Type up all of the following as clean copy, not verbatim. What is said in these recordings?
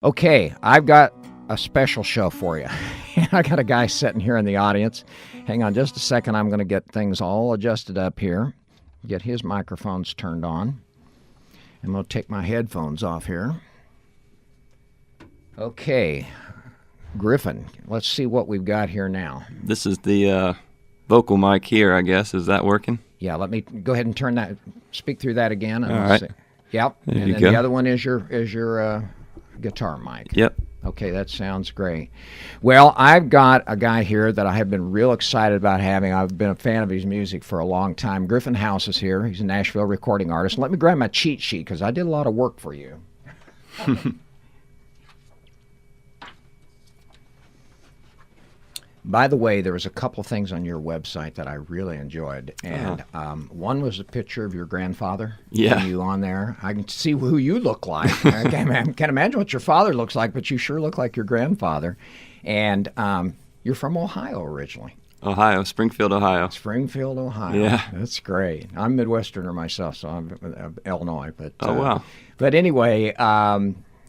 Okay, I've got a special show for you. I got a guy sitting here in the audience. Hang on just a second. I'm going to get things all adjusted up here, get his microphones turned on. I'm going to take my headphones off here. Okay, Griffin, let's see what we've got here now. This is the vocal mic here, I guess. Is that working? Yeah, let me go ahead and turn that, speak through that again. And All let's right. see. Yep, There and you then go. the other one is your guitar mic. Yep. Okay, that sounds great. Well, I've got a guy here that I have been real excited about having. I've been a fan of his music for a long time. Griffin House is here. He's a Nashville recording artist. Let me grab my cheat sheet because I did a lot of work for you. By the way, there was a couple things on your website that I really enjoyed, and one was a picture of your grandfather. Yeah. You on there. I can see who you look like. I can't imagine what your father looks like, but you sure look like your grandfather. And you're from Ohio originally. Ohio, Springfield, Ohio. Springfield, Ohio. Yeah. That's great. I'm Midwesterner myself, so I'm Illinois. But Oh, wow. But anyway,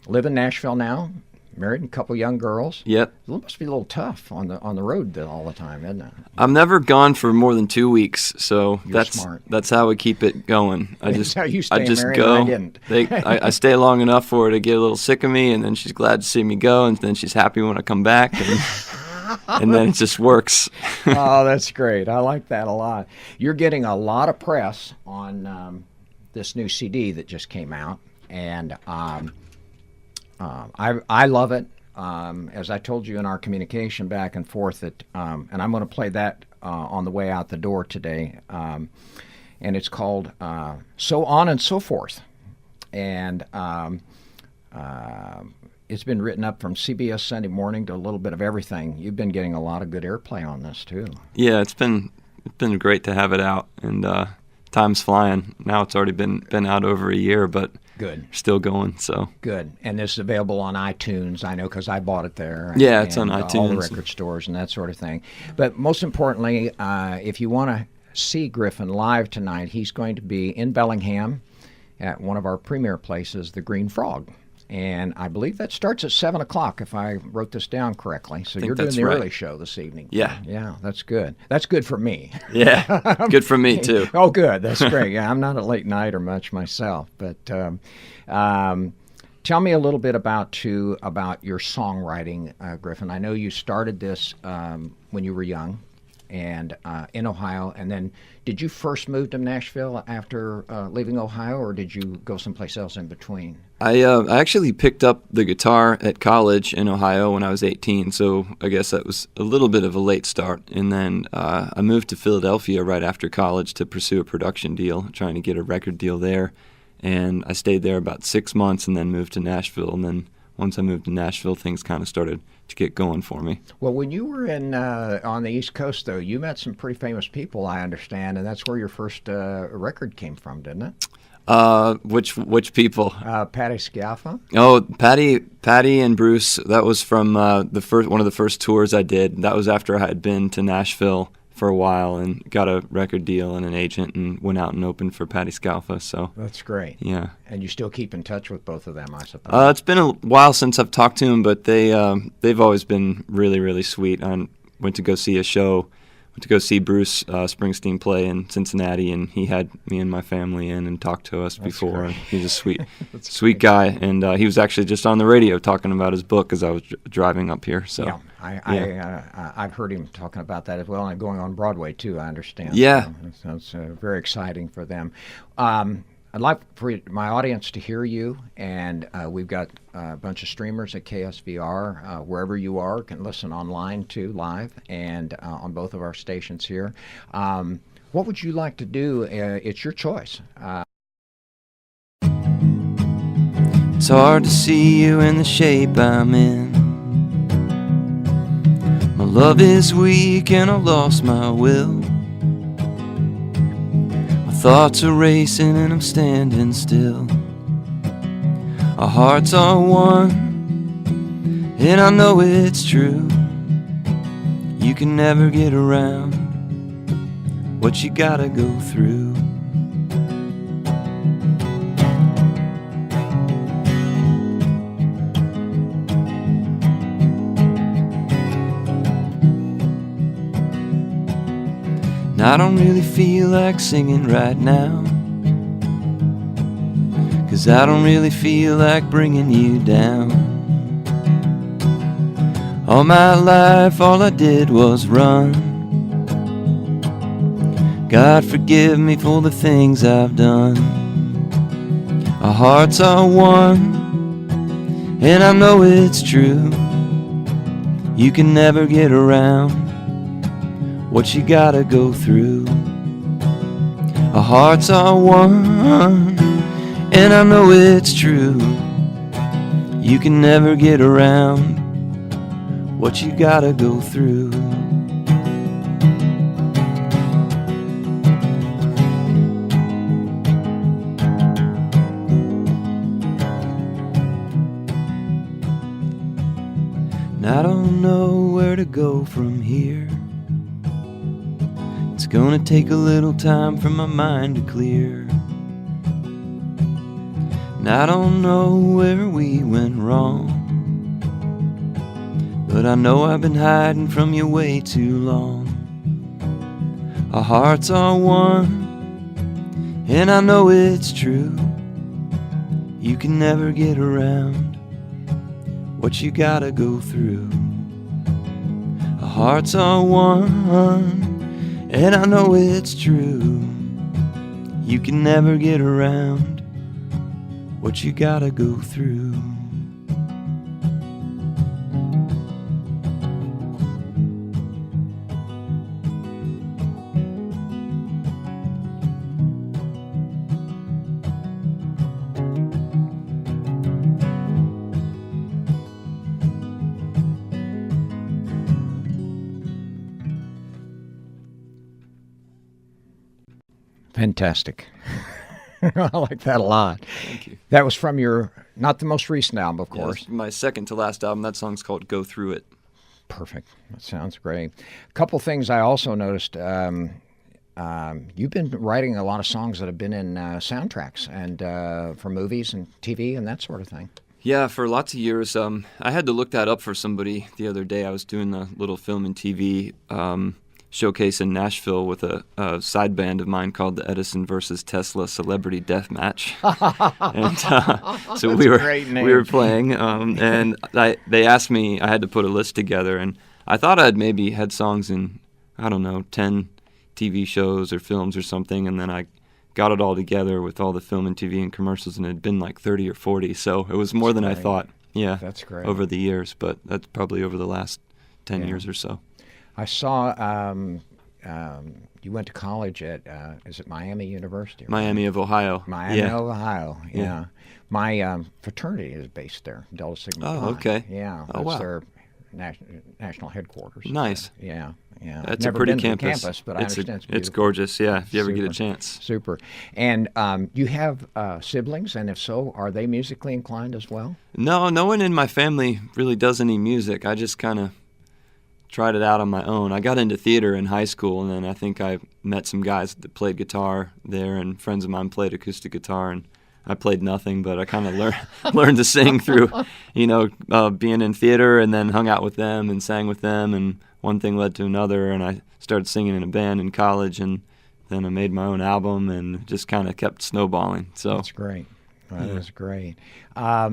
live in Nashville now. Married and a couple young girls. Yep. It must be a little tough on the road all the time, isn't it? I'm never gone for more than 2 weeks, so You're that's smart. that's how we keep it going. That's how you stay I just married, go. and I didn't. I stay long enough for her to get a little sick of me, and then she's glad to see me go, and then she's happy when I come back, and then it just works. Oh, that's great. I like that a lot. You're getting a lot of press on this new CD that just came out, and I love it. As I told you in our communication back and forth, that and I'm going to play that on the way out the door today, and it's called "So On and So Forth," and it's been written up from CBS Sunday Morning to a little bit of everything. You've been getting a lot of good airplay on this too. Yeah, it's been great to have it out, and time's flying. Now it's already been out over a year, but Good. still going. So Good. And this is available on iTunes, I know, because I bought it there. Yeah, it's on All the iTunes. record stores and that sort of thing. But most importantly, if you want to see Griffin live tonight, he's going to be in Bellingham at one of our premier places, the Green Frog. And I believe that starts at 7 o'clock, if I wrote this down correctly. So you're doing that's the right. early show this evening. Yeah. Yeah, that's good. That's good for me. yeah, good for me too. Oh, good. That's great. Yeah, I'm not a late nighter much myself, but tell me a little bit about your songwriting, Griffin. I know you started this when you were young, and in Ohio, and then did you first move to Nashville after leaving Ohio, or did you go someplace else in between? I actually picked up the guitar at college in Ohio when I was 18, so I guess that was a little bit of a late start. And then I moved to Philadelphia right after college to pursue a production deal, trying to get a record deal there. And I stayed there about 6 months and then moved to Nashville. And then once I moved to Nashville, things kind of started to get going for me. Well, when you were on the East Coast, though, you met some pretty famous people, I understand, and that's where your first record came from, didn't it? Which people? Patti Scialfa. Oh, Patty and Bruce. That was from one of the first tours I did. That was after I had been to Nashville for a while and got a record deal and an agent and went out and opened for Patti Scialfa. So That's great. yeah, And you still keep in touch with both of them, I suppose. it's been a while since I've talked to them, but they've always been really, really sweet. I went to go see a show. Went to go see Bruce Springsteen play in Cincinnati, and he had me and my family in and talked to us before. great. He's a sweet guy, and he was actually just on the radio talking about his book as I was driving up here. So Yeah, I've heard him talking about that as well, and going on Broadway too, I understand. Yeah. So it's very exciting for them. I'd like for my audience to hear you, and we've got a bunch of streamers at KSVR. Wherever you are, can listen online too, live, and on both of our stations here. What would you like to do? It's your choice. it's hard to see you in the shape I'm in. My love is weak and I lost my will. Thoughts are racing and I'm standing still. Our hearts are one, and I know it's true. You can never get around what you gotta go through. I don't really feel like singing right now, 'cause I don't really feel like bringing you down. All my life all I did was run. God forgive me for the things I've done. Our hearts are one, and I know it's true. You can never get around what you gotta go through. Our hearts are one, and I know it's true. You can never get around what you gotta go through. And I don't know where to go from here. It's gonna take a little time for my mind to clear. And I don't know where we went wrong, but I know I've been hiding from you way too long. Our hearts are one, and I know it's true. You can never get around what you gotta go through. Our hearts are one, and I know it's true. You can never get around what you gotta go through. Fantastic. I like that a lot. Thank you. That was from your, not the most recent album, of Yeah, course. it's my second to last album. That song's called Go Through It. Perfect. That sounds great. A couple things I also noticed. You've been writing a lot of songs that have been in soundtracks and for movies and TV and that sort of thing. Yeah, for lots of years. I had to look that up for somebody the other day. I was doing a little film and TV showcase in Nashville with a side band of mine called the Edison versus Tesla Celebrity Death Match. And so we were playing, and they asked me. I had to put a list together, and I thought I'd maybe had songs in, I don't know, 10 TV shows or films or something, and then I got it all together with all the film and TV and commercials, and it had been like 30 or 40, so it was more than I thought. Yeah, that's great. Over the years, but that's probably over the last 10 years or so. I saw you went to college at, is it Miami University? Miami of Ohio. Miami of Ohio, yeah. My fraternity is based there, Delta Sigma Pi. Oh, okay. Yeah, oh, wow. That's their national headquarters. Nice. Yeah. That's Never a pretty been to the campus. but I understand it's beautiful. It's gorgeous, yeah, if you ever get a chance. Super. And you have siblings, and if so, are they musically inclined as well? No one in my family really does any music. I just kind of tried it out on my own. I got into theater in high school, and then I think I met some guys that played guitar there, and friends of mine played acoustic guitar, and I played nothing, but I kind of learned to sing through, being in theater, and then hung out with them and sang with them, and one thing led to another, and I started singing in a band in college, and then I made my own album, and just kind of kept snowballing. So that's great. That is great. How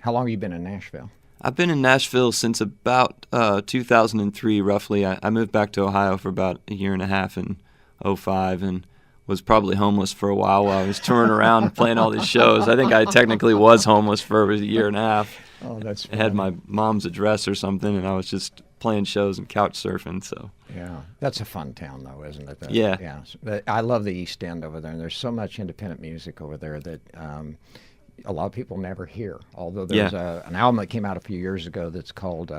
long have you been in Nashville? I've been in Nashville since about 2003, roughly. I moved back to Ohio for about a year and a half in 2005, and was probably homeless for a while I was touring around playing all these shows. I think I technically was homeless for a year and a half. Oh, that's funny. I had my mom's address or something, and I was just playing shows and couch surfing. So yeah, that's a fun town, though, isn't it? Yeah. But I love the East End over there, and there's so much independent music over there that a lot of people never hear. Although there's an album that came out a few years ago that's called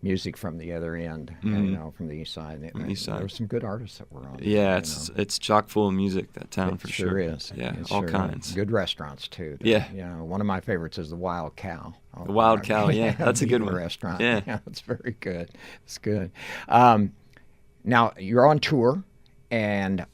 Music from the Other End, from the East Side. There's some good artists that were on. Yeah, it's chock full of music, that town, it for sure. sure. Is. Yeah, it all sure kinds. Is. Good restaurants, too. Yeah. One of my favorites is the Wild Cow. The Wild Cow, yeah. That's a good one. Restaurant. Yeah. It's very good. It's good. Now, you're on tour, and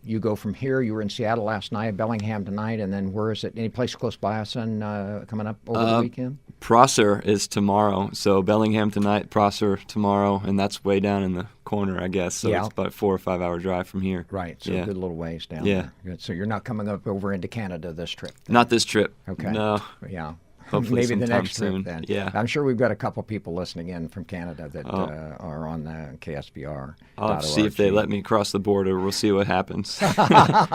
you go from here. You were in Seattle last night, Bellingham tonight, and then where is it? Any place close by us coming up over the weekend? Prosser is tomorrow. So Bellingham tonight, Prosser tomorrow, and that's way down in the corner, I guess. So Yeah. it's about a 4 or 5 hour drive from here. Right, so Yeah. a good little ways down Yeah. there. Good. So you're not coming up over into Canada this trip? Not this trip. Okay. No. Yeah. Hopefully Maybe the sometime next soon. trip then. Yeah. I'm sure we've got a couple people listening in from Canada that Oh. are on the KSVR. I'll have to see if they let me cross the border. We'll see what happens.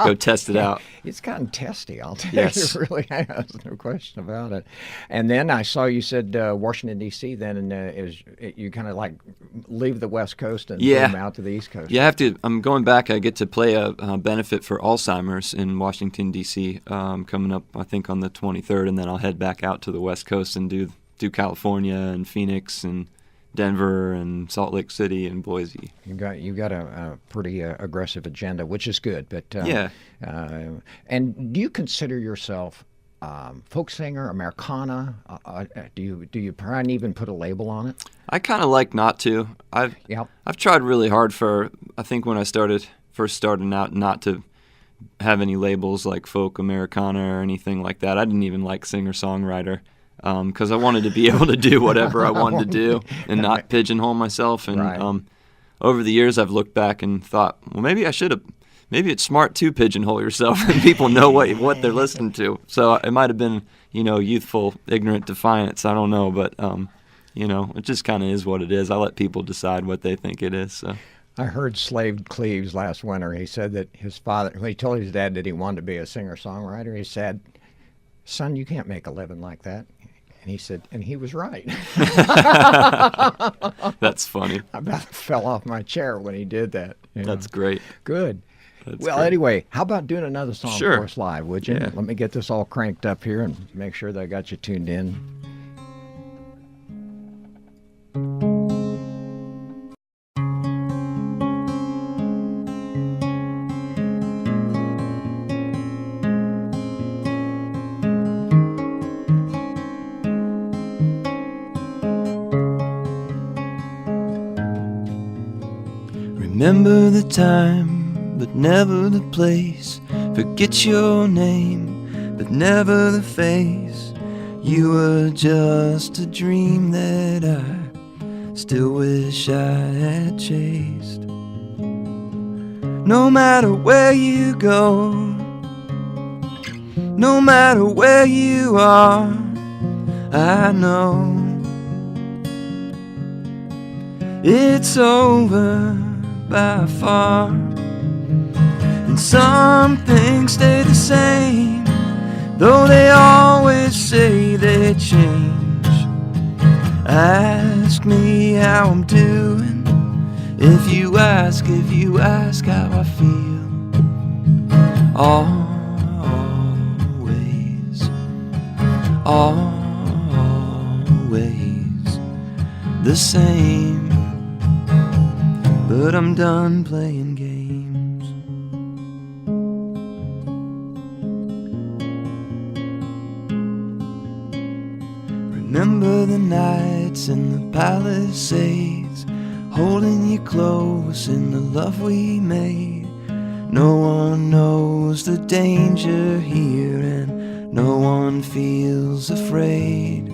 Go test it out. It's gotten testy, I'll tell Yes. you. It really has, no question about it. And then I saw you said Washington, D.C., then you kind of like leave the West Coast and Yeah. boom out to the East Coast. Yeah, I'm going back. I get to play a benefit for Alzheimer's in Washington, D.C. Coming up, I think, on the 23rd, and then I'll head back out to the West Coast and do California and Phoenix and Denver and Salt Lake City and Boise. You got a pretty aggressive agenda, which is good. But Yeah. And do you consider yourself folk singer, Americana? Do you try and even put a label on it? I kind of like not to. I've tried really hard I think when I first started out, not to have any labels like folk, Americana, or anything like that. I didn't even like singer-songwriter because I wanted to be able to do whatever I wanted to do and not pigeonhole myself. And Right. Over the years, I've looked back and thought, well, maybe it's smart to pigeonhole yourself and people know what they're listening to. So it might have been, youthful, ignorant defiance. I don't know, but it just kind of is what it is. I let people decide what they think it is. So. I heard Slade Cleaves last winter. He said that his father, when he told his dad that he wanted to be a singer-songwriter, he said, "Son, you can't make a living like that." And he said, and he was right. That's funny. I about fell off my chair when he did that. That's great. Good. That's Well, great. Anyway, how about doing another song Sure. for us live, would you? Yeah. Let me get this all cranked up here and make sure that I got you tuned in. Remember the time, but never the place. Forget your name, but never the face. You were just a dream that I still wish I had chased. No matter where you go, no matter where you are, I know it's over by far. And some things stay the same, though they always say they change. Ask me how I'm doing, if you ask how I feel. Always the same. But I'm done playing games. Remember the nights in the Palisades, holding you close in the love we made. No one knows the danger here, and no one feels afraid.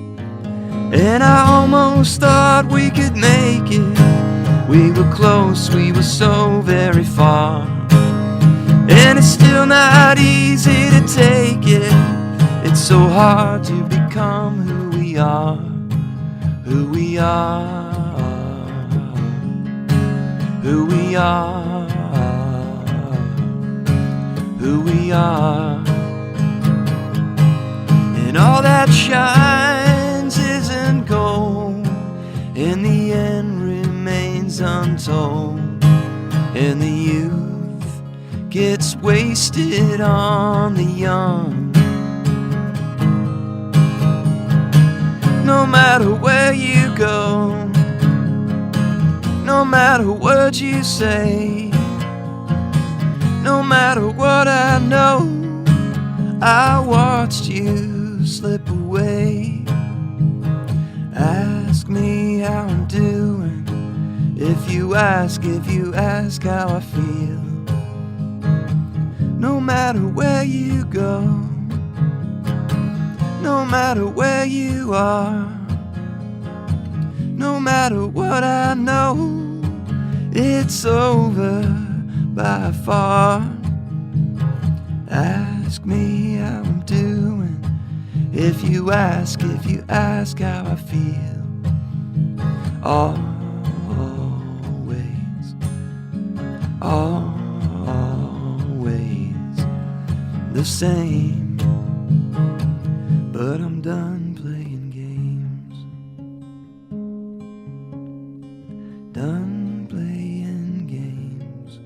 And I almost thought we could make it. We were close, we were so very far. And it's still not easy to take it. It's so hard to become who we are. Who we are. Who we are. Who we are. And all that shines isn't gold. In the end remains untold. And the youth gets wasted on the young. No matter where you go, no matter what you say, no matter what I know, I watched you slip away. Ask me how I'm doing, if you ask how I feel. No matter where you go, No matter where you are, no matter what I know, it's over by far. Ask me how I'm doing. If you ask how I feel. Always, always the same. But I'm done playing games. Done playing games.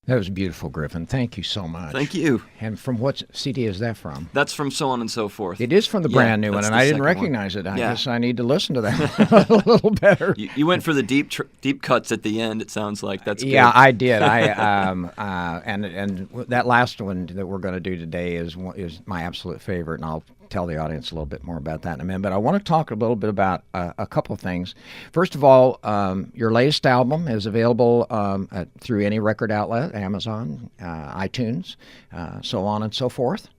That was beautiful, Griffin. Thank you so much. Thank you. And from what CD is that from? That's from So On and So Forth. It is from the brand new one, and I didn't recognize it. I guess I need to listen to that a little better. You went for the deep cuts at the end. It sounds like that's good. Yeah, I did. And that last one that we're going to do today is my absolute favorite, and I'll tell the audience a little bit more about that in a minute. But I want to talk a little bit about a couple of things. First of all, your latest album is available through any record outlet, Amazon, iTunes, so on and so forth.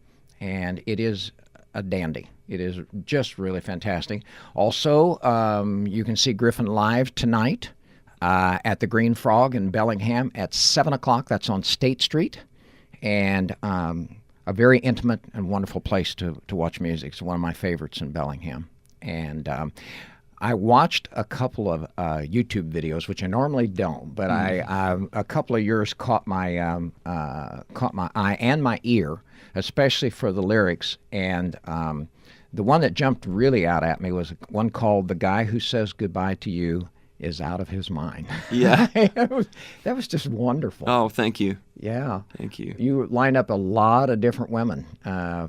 And it is a dandy. It is just really fantastic. Also, you can see Griffin live tonight at the Green Frog in Bellingham at 7 o'clock. That's on State Street. And a very intimate and wonderful place to watch music. It's one of my favorites in Bellingham. And I watched a couple of YouTube videos, which I normally don't, but a couple of yours caught my eye and my ear, especially for the lyrics. And the one that jumped really out at me was one called "The Guy Who Says Goodbye to You Is Out of His Mind." Yeah. That was just wonderful. Oh, thank you. Yeah. Thank you. You lined up a lot of different women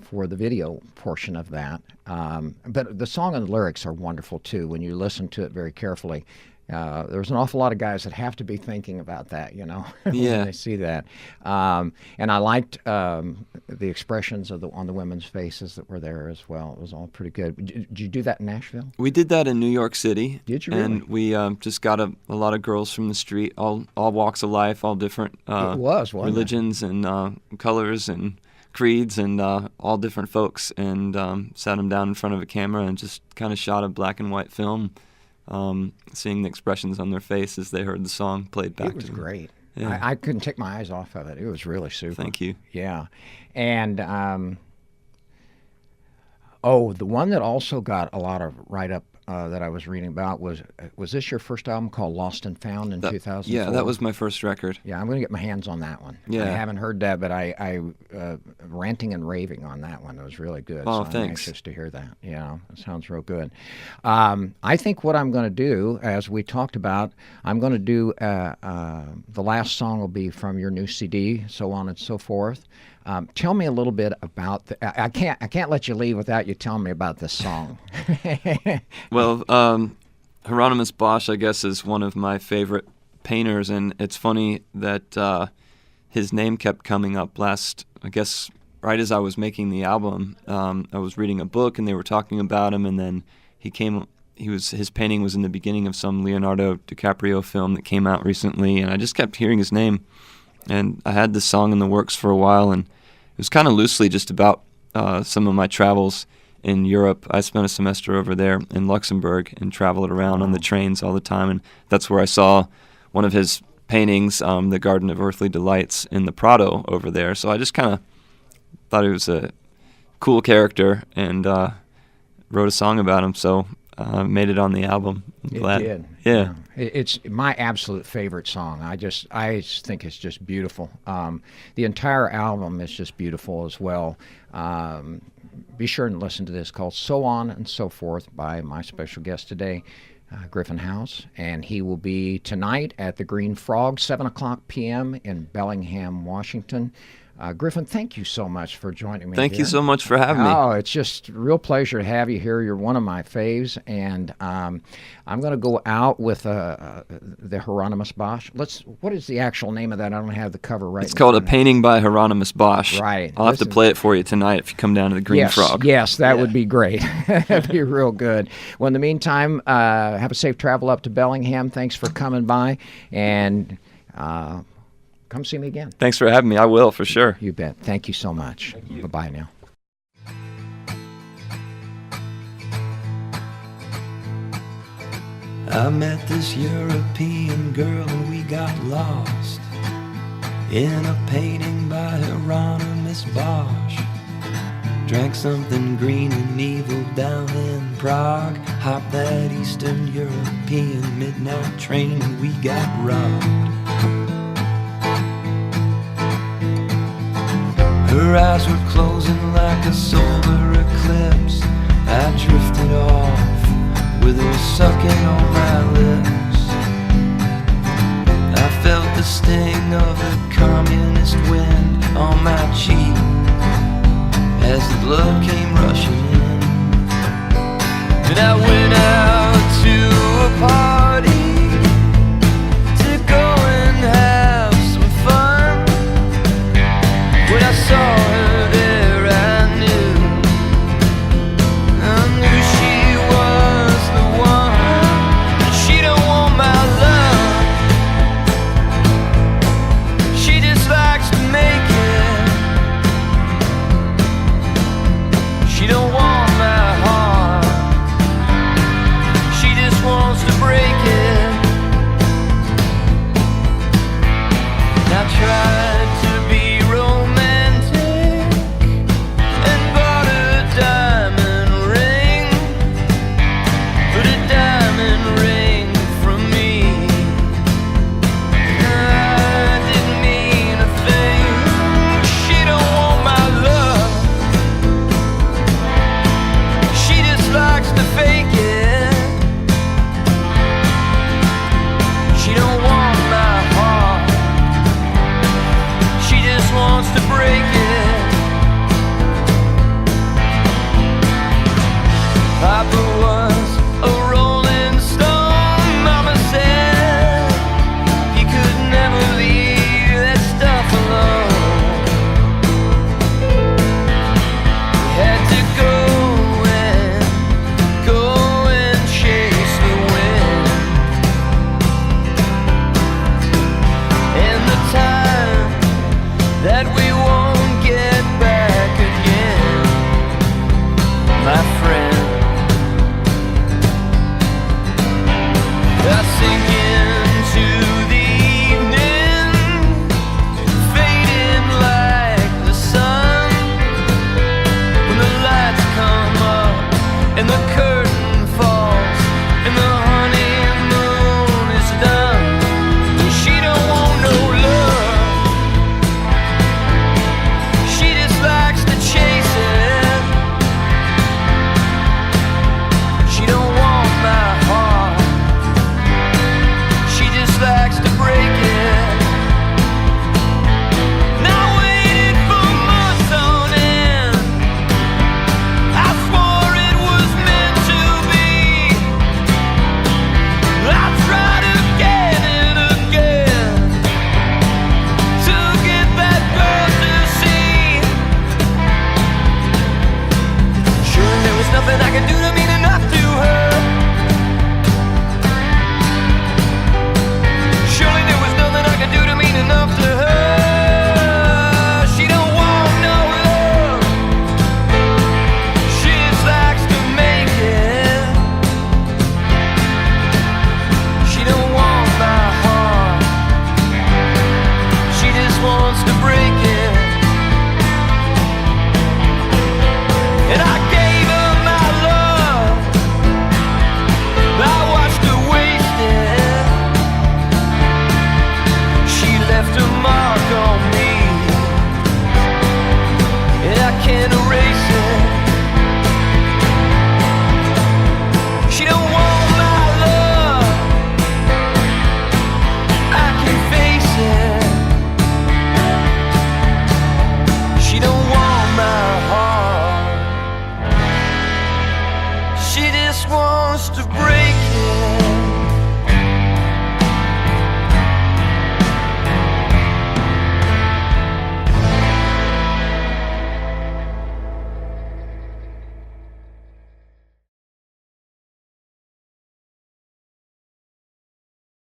for the video portion of that. But the song and the lyrics are wonderful, too, when you listen to it very carefully. There's an awful lot of guys that have to be thinking about that, when they see that. And I liked the expressions on the women's faces that were there as well. It was all pretty good. Did you do that in Nashville? We did that in New York City. Did you really? And we just got a lot of girls from the street, all walks of life, all different religions and colors and creeds and all different folks, and sat them down in front of a camera and just kind of shot a black and white film. Seeing the expressions on their face as they heard the song played back to them. It was great. Yeah. I couldn't take my eyes off of it. It was really super. Thank you. Yeah. And, the one that also got a lot of write-up that I was reading about was this your first album called Lost and Found in 2004? Yeah, that was my first record. Yeah, I'm going to get my hands on that one. Yeah. I haven't heard that, but I ranting and raving on that one. It was really good. Oh, so thanks. I'm anxious to hear that. Yeah, it sounds real good. I think what I'm going to do, as we talked about, I'm going to do the last song will be from your new CD, So On and So Forth. Tell me a little bit about I can't let you leave without you telling me about this song. Well, Hieronymus Bosch, I guess, is one of my favorite painters, and it's funny that his name kept coming up I guess, right as I was making the album. I was reading a book, and they were talking about him, and then his painting was in the beginning of some Leonardo DiCaprio film that came out recently, and I just kept hearing his name. And I had this song in the works for a while, and it was kind of loosely just about some of my travels in Europe. I spent a semester over there in Luxembourg and traveled around on the trains all the time, and that's where I saw one of his paintings, The Garden of Earthly Delights, in the Prado over there. So I just kind of thought he was a cool character and wrote a song about him, so made it on the album. I'm glad. It did. Yeah. It's my absolute favorite song. I just think it's just beautiful. The entire album is just beautiful as well. Be sure and listen to this called So On and So Forth by my special guest today, Griffin House, and he will be tonight at the Green Frog, 7 o'clock p.m. in Bellingham, Washington. Griffin, thank you so much for joining me. Thank you here. so much for having me. Oh, it's just a real pleasure to have you here. You're one of my faves, and I'm going to go out with the Hieronymus Bosch. What is the actual name of that? I don't have the cover right. It's called A Painting by Hieronymus Bosch. Right. I'll have to play it for you tonight if you come down to the Green Frog. Yes, that would be great. That'd be real good. Well, in the meantime, have a safe travel up to Bellingham. Thanks for coming by, and come see me again. Thanks for having me. I will, for sure. You bet. Thank you so much. Bye-bye now. I met this European girl and we got lost in a painting by Hieronymus Bosch. Drank something green and evil down in Prague. Hopped that Eastern European midnight train and we got robbed. Her eyes were closing like a solar eclipse. I drifted off with her sucking on my lips. I felt the sting of the communist wind on my cheek as the blood came rushing in. And I went out